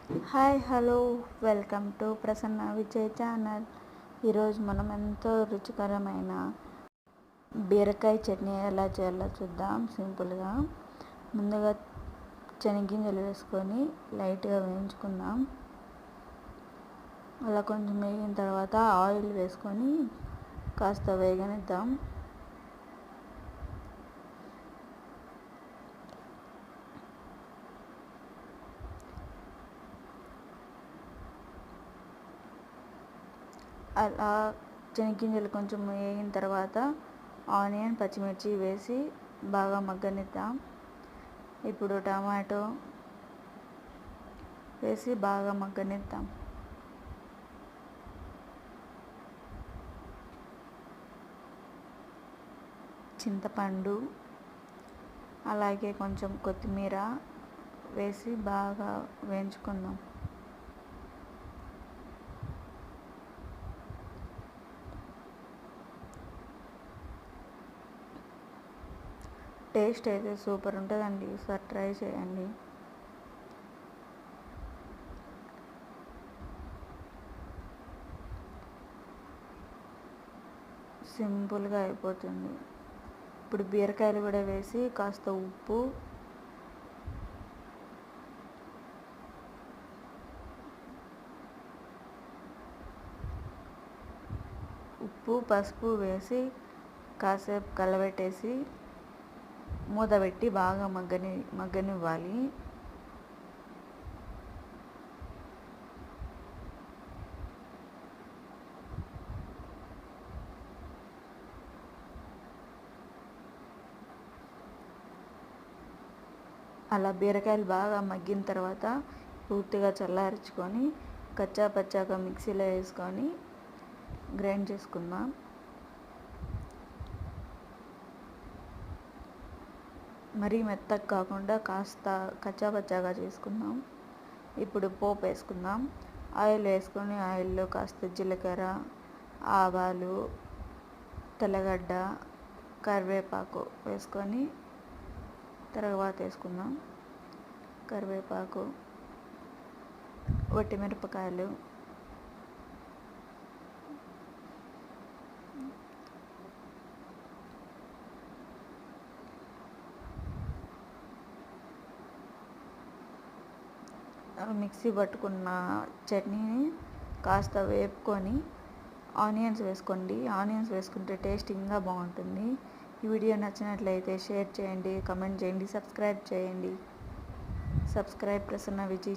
Hi hello welcome to Prasanna Vijay channel. ఈరోజు మనం ఎంతో రుచికరమైన బీరకాయ చట్నీ ఎలా చేయాలో చూద్దాం. సింపుల్గా ముందుగా శనగింజలు వేసుకొని లైట్గా వేయించుకుందాం. అలా కొంచెం వేగిన తర్వాత ఆయిల్ వేసుకొని కాస్త వేగనిద్దాం. అలా శనగింజలు కొంచెం వేగిన తర్వాత ఆనియన్, పచ్చిమిర్చి వేసి బాగా మగ్గనిద్దాం. ఇప్పుడు టమాటో వేసి బాగా మగ్గనిద్దాం. చింతపండు అలాగే కొంచెం కొత్తిమీర వేసి బాగా వేయించుకుందాం. టేస్ట్ అయితే సూపర్ ఉంటుందండి, ఒకసారి ట్రై చేయండి. సింపుల్గా అయిపోతుంది. ఇప్పుడు బీరకాయలు కూడా వేసి కాస్త ఉప్పు పసుపు వేసి కాసేపు కలబెట్టేసి మూత పెట్టి బాగా మగ్గనివ్వాలి. అలా బీరకాయలు బాగా మగ్గిన తర్వాత పూర్తిగా చల్లార్చుకొని కచ్చా పచ్చాగా మిక్సీలో వేసుకొని గ్రైండ్ చేసుకుందాం. మరీ మెత్తగా కాకుండా కాస్త కచ్చా పచ్చాగా చేసుకుందాం. ఇప్పుడు పోపు వేసుకుందాం. ఆయిల్ వేసుకొని ఆయిల్లో కాస్త జీలకర్ర, ఆవాలు, తెల్లగడ్డ, కరివేపాకు వేసుకొని తర్వాత వేసుకుందాం. కరివేపాకు, వట్టిమిరపకాయలు, మిక్సీ పట్టుకున్న చట్నీని కాస్త వేపుకొని ఆనియన్స్ వేసుకోండి. ఆనియన్స్ వేసుకుంటే టేస్ట్ ఇంకా బాగుంటుంది. ఈ వీడియో నచ్చినట్లయితే షేర్ చేయండి, కమెంట్ చేయండి, సబ్స్క్రైబ్ చేయండి. సబ్స్క్రైబ్ ప్రసన్న విజయ్